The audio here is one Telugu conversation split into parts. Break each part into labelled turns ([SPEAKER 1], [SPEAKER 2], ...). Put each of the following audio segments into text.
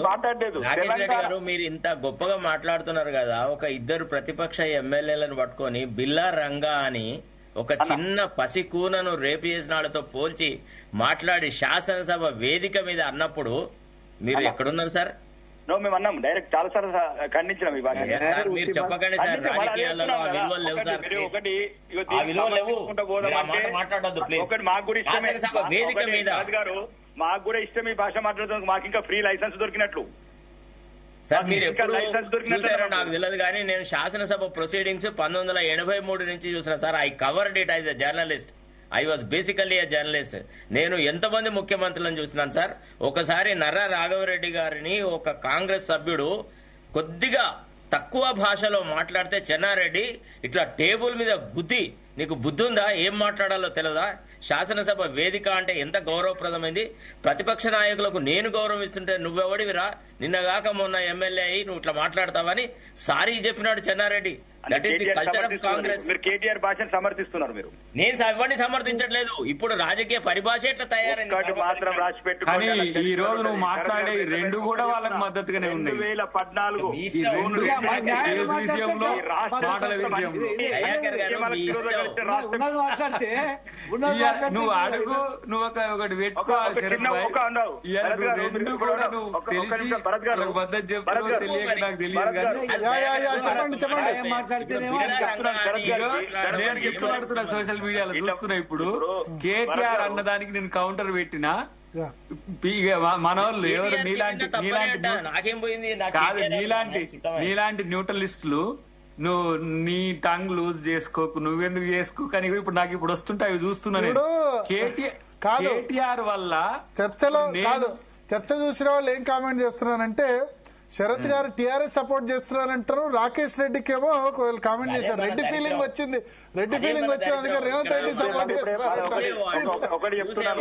[SPEAKER 1] రాకేష్ రెడ్డి గారు మీరు ఇంత గొప్పగా మాట్లాడుతున్నారు కదా, ఒక ఇద్దరు ప్రతిపక్ష ఎమ్మెల్యేలను పట్టుకొని బిల్లా రంగా అని ఒక చిన్న పసికూనను రేపు చేసిన వాళ్ళతో పోల్చి మాట్లాడి శాసనసభ వేదిక మీద అన్నప్పుడు మీరు ఎక్కడున్నారు సార్?
[SPEAKER 2] మేము అన్నాం డైరెక్ట్ చాలా సార్లు ఖండించినాం ఈ భాష.
[SPEAKER 1] మీరు చెప్పకండి సార్, రాజకీయాలలో ఆ విలువలు లేవు సార్.
[SPEAKER 2] ఒకటి
[SPEAKER 1] ఆ విలువలు లేవు, మాట్లాడద్దు ప్లీజ్.
[SPEAKER 2] ఒకటి మాకు కూడా ఇష్టమే
[SPEAKER 1] వేదిక మీద
[SPEAKER 2] గారు, మాకు కూడా ఇష్టం ఈ భాష మాట్లాడుతుంది. మాకు ఇంకా ఫ్రీ లైసెన్స్ దొరికినట్లు
[SPEAKER 1] సార్. మీరు ఎప్పుడు చూసారో నాకు తెలియదు కానీ నేను శాసనసభ ప్రొసీడింగ్స్ 1983 నుంచి చూసిన sir. I covered it as a journalist. I was basically a journalist. నేను ఎంతమంది ముఖ్యమంత్రులను చూసినాను సార్. ఒకసారి నర్రా రాఘవరెడ్డి గారిని ఒక కాంగ్రెస్ సభ్యుడు కొద్దిగా తక్కువ భాషలో మాట్లాడితే చెన్నారెడ్డి ఇట్లా టేబుల్ మీద గుద్ది, నీకు బుద్ధి ఉందా, ఏం మాట్లాడాలో తెలియదా, శాసనసభ వేదిక అంటే ఎంత గౌరవప్రదమైంది, ప్రతిపక్ష నాయకులకు నేను గౌరవం ఇస్తుంటే నువ్వెవడివిరా, నిన్నగాక మొన్న ఎమ్మెల్యే అయ్యి నువ్వు ఇట్లా మాట్లాడతావని సారీ చెప్పినాడు Chennareddy. That is the culture of Congress.
[SPEAKER 2] మీరు కేటీఆర్ భాషను సమర్థిస్తున్నారు. మీరు
[SPEAKER 1] నేను ఎవరిని సమర్థించట్లేదు. ఇప్పుడు రాజకీయ పరిభాష ఎట్లా తయారైంది
[SPEAKER 2] మాత్రం రాసి
[SPEAKER 3] కానీ ఈ రోజు నువ్వు మాట్లాడే రెండు కూడా వాళ్ళకి మద్దతుగానే ఉన్నాయి.
[SPEAKER 2] 2014
[SPEAKER 3] విషయంలో మాటల విషయంలో నువ్వు అడుగు, నువ్వు ఒకటి పెట్టుకో. రెండు కూడా నువ్వు తెలిసి మద్దతు చెప్తావు తెలియక నాకు తెలియదు కానీ నేను ఎప్పుడు పడుతున్నా సోషల్ మీడియాలో చూస్తున్నా. ఇప్పుడు కేటీఆర్ అన్నదానికి నేను కౌంటర్ పెట్టినా మన వాళ్ళు ఎవరు నీలాంటి న్యూట్రలిస్టులు నువ్వు నీ టంగ్ లూజ్ చేసుకోకు, నువ్వెందుకు చేసుకో. కానీ ఇప్పుడు నాకు ఇప్పుడు వస్తుంటాయి అవి చూస్తున్నా నేను. కేటీఆర్ వల్ల
[SPEAKER 4] చర్చలో కాదు, చర్చ చూసిన వాళ్ళు ఏం కామెంట్ చేస్తున్నారంటే శరత్ గారు టీఆర్ఎస్ సపోర్ట్ చేస్తున్నారంటారు, రాకేష్ రెడ్డికి ఏమో కామెంట్ చేశారు రెడ్డి ఫీలింగ్ వచ్చింది, రెడ్డి ఫీలింగ్ వచ్చింది అందుకే రేవంత్ రెడ్డి సపోర్ట్ చేస్తున్నారు.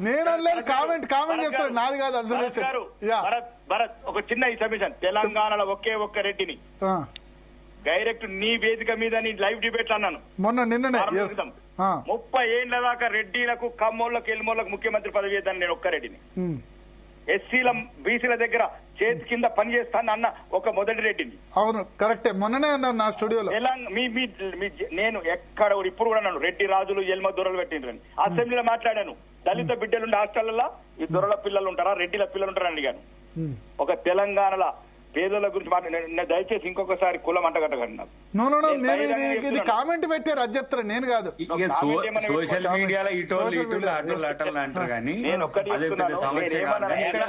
[SPEAKER 4] నేను అనలేదు, కామెంట్ చెప్తాను, నాది కాదు అబ్జర్వేషన్.
[SPEAKER 2] ఒక చిన్న ఇన్ఫర్మేషన్, తెలంగాణలో ఒకే ఒక్క రెడ్డిని డైరెక్ట్ నీ వేదిక మీద నీ లైవ్ డిబేట్ అన్నాను
[SPEAKER 4] మొన్న నిన్ననే.
[SPEAKER 2] 30 ఏళ్ల దాకా రెడ్డిలకు, కమ్మోళ్లకు, ఎల్మోళ్లకు ముఖ్యమంత్రి పదవి చేద్దాను నేను ఒక్క రెడ్డిని. ఎస్సీల బీసీల దగ్గర చేతి కింద పని చేస్తాను అన్న ఒక మొదటి రెడ్డిని.
[SPEAKER 4] అవును కరెక్టే, మొన్ననే అన్నారు నా స్టూడియోలో.
[SPEAKER 2] నేను ఎక్కడ ఇప్పుడు కూడా నన్ను రెడ్డి రాజులు ఎల్మ దొరలు పెట్టిండ్రని అసెంబ్లీలో మాట్లాడాను. దళిత బిడ్డలుండే హాస్టళ్లలో ఈ దొరల పిల్లలు ఉంటారా, రెడ్డిల పిల్లలు ఉంటారా అడిగాను. ఒక తెలంగాణల పేదల గురించి దయచేసి ఇంకొకసారి కులం అంటగట్టగండి నాకు.
[SPEAKER 4] ఇది కామెంట్ పెట్టారు అది చెప్తారు, నేను కాదు.
[SPEAKER 3] సోషల్ మీడియాలో ఇటోళ్ళు అటోళ్ళు అంటారు కానీ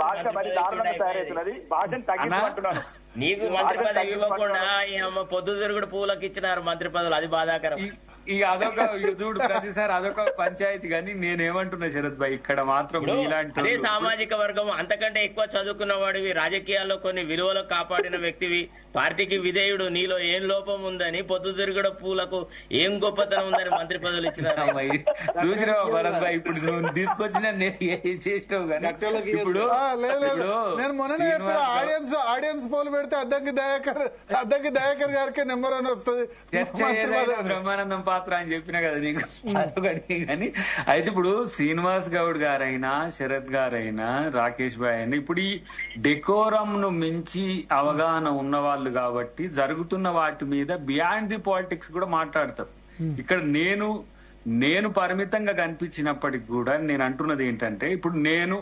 [SPEAKER 2] భాష మరి దారుణంగా తయారవుతున్నది. భాషను తగ్గించుకుంటున్నాను.
[SPEAKER 1] నీకు మంత్రి పదవి ఇవ్వకుండా పొద్దుతిరుగుడు పూలకు ఇచ్చినారు మంత్రి పదవులు, అది బాధాకరం.
[SPEAKER 3] ఇక అదొక చూడు ప్రతిసారి అదొక పంచాయతీ. కానీ నేనేమంటున్నా శరత్ భాయ్, ఇక్కడ మాత్రం
[SPEAKER 1] అదే సామాజిక వర్గం, అంతకంటే ఎక్కువ చదువుకున్న వాడివి, రాజకీయాల్లో కొన్ని విలువలు కాపాడిన వ్యక్తివి, పార్టీకి విధేయుడు, నీలో ఏం లోపం ఉందని, పొద్దుతిరుగుడు పూలకు ఏం గొప్పతనం ఉందని మంత్రి పదవులు ఇచ్చినారు.
[SPEAKER 3] చూసినావా భరత్ భాయ్, ఇప్పుడు నువ్వు తీసుకొచ్చిన చేసినావు కానీ ఇప్పుడు
[SPEAKER 4] నేను మొన్ననే ఆడియన్స్ పోల్ పెడితే అద్దంకి దయాకర్ గారికి నెంబర్ 1 వస్తుంది.
[SPEAKER 3] బ్రహ్మానందం పాత్ర అని చెప్పినా కదా నీకు, అదొకటి. కానీ అయితే ఇప్పుడు శ్రీనివాస్ గౌడ్ గారైనా, శరత్ గారైనా, రాకేష్ భాయ్ అయినా ఇప్పుడు ఈ డెకోరం ను మించి అవగాహన ఉన్న వాళ్ళు కాబట్టి జరుగుతున్న వాటి మీద బియాండ్ ది పాలిటిక్స్ కూడా మాట్లాడతారు. ఇక్కడ నేను పరిమితంగా కనిపించినప్పటికి కూడా నేను అంటున్నది ఏంటంటే, ఇప్పుడు నేను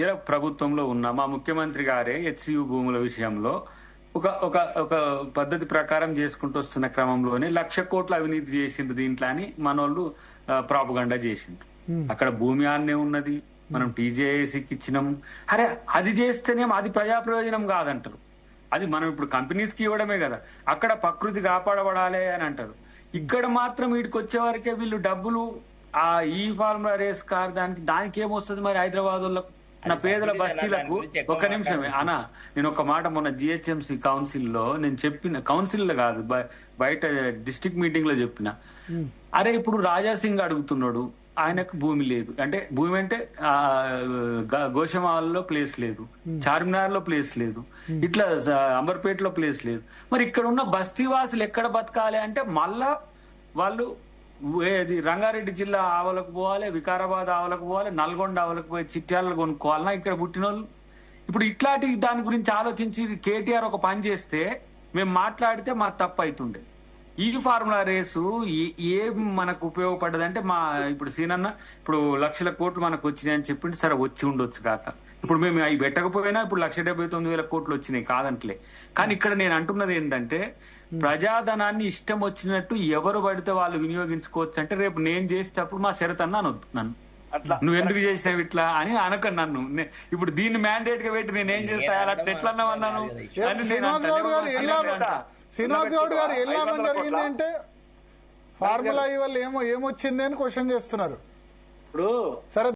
[SPEAKER 3] ఇలా ప్రభుత్వంలో ఉన్నా, మా ముఖ్యమంత్రి గారే హెచ్సియు భూముల విషయంలో ఒక ఒక ఒక పద్ధతి ప్రకారం చేసుకుంటూ వస్తున్న క్రమంలోనే 1,00,000 కోట్ల అవినీతి చేసిండ్రు దీంట్లో అని మనోళ్ళు ప్రాపగండా చేసిండ్రు. అక్కడ భూమి ఆన్నే ఉన్నది, మనం టీజేఏసీకి ఇచ్చినాం. అరే అది చేస్తేనేమో అది ప్రజా ప్రయోజనం కాదంటారు. అది మనం ఇప్పుడు కంపెనీస్ కి ఇవ్వడమే కదా, అక్కడ ప్రకృతి కాపాడబడాలి అని అంటారు. ఇక్కడ మాత్రం వీటికి వచ్చే వరకే వీళ్ళు డబ్బులు ఆ ఈ ఫార్ములా రేస్ కార్ దానికి ఏమొస్తుంది మరి హైదరాబాద్ వాళ్ళకు, నా పేదల బస్తీలకు. ఒక్క నిమిషమే అన్నా, నేను ఒక మాట మొన్న జిహెచ్ఎంసీ కౌన్సిల్లో నేను చెప్పిన, కౌన్సిల్లో కాదు బయట డిస్ట్రిక్ట్ మీటింగ్ లో చెప్పిన, అరే ఇప్పుడు రాజాసింగ్ అడుగుతున్నాడు, ఆయనకు భూమి లేదు అంటే, భూమి అంటే గోషమాల్లో ప్లేస్ లేదు, చార్మినార్ లో ప్లేస్ లేదు, ఇట్లా అంబర్పేటలో ప్లేస్ లేదు. మరి ఇక్కడ ఉన్న బస్తీవాసులు ఎక్కడ బతకాలి అంటే మళ్ళా వాళ్ళు ఏది రంగారెడ్డి జిల్లా ఆవలకు పోవాలి, వికారాబాద్ ఆవలకు పోవాలి, నల్గొండ ఆవలకు పోయి చిట్యాలను కొనుక్కోవాలన్నా ఇక్కడ పుట్టిన వాళ్ళు. ఇప్పుడు ఇట్లాంటి దాని గురించి ఆలోచించి కేటీఆర్ ఒక పని చేస్తే మేము మాట్లాడితే మా తప్పు అవుతుండే. ఈ ఫార్ములా రేసు ఏం మనకు ఉపయోగపడ్డదంటే ఇప్పుడు సీనన్న ఇప్పుడు 1,00,000 కోట్లు మనకు వచ్చినాయని చెప్పింది, సరే వచ్చి ఉండొచ్చు కాక. ఇప్పుడు మేము అవి పెట్టకపోయినా ఇప్పుడు 1,79,000 కోట్లు వచ్చినాయి కాదంటలే. కానీ ఇక్కడ నేను అంటున్నది ఏంటంటే ప్రజాధనాన్ని ఇష్టం వచ్చినట్టు ఎవరు పడితే వాళ్ళు వినియోగించుకోవచ్చు. అంటే రేపు నేను చేసేటప్పుడు మా శరత్ అన్న అనొద్దు నన్ను, నువ్వు ఎందుకు చేసినావు ఇట్లా అని అనక నన్ను. ఇప్పుడు దీన్ని మ్యాండేట్ గా పెట్టి నేనేం చేస్తా అట్లా ఎట్లా అన్నాను అని
[SPEAKER 4] శ్రీనివాస్ గౌడ్ గారు ఎలా జరిగింది అంటే ఫార్ములా వల్ల ఏమొచ్చింది అని క్వశ్చన్ చేస్తున్నారు.
[SPEAKER 5] ఇప్పుడు
[SPEAKER 4] సరే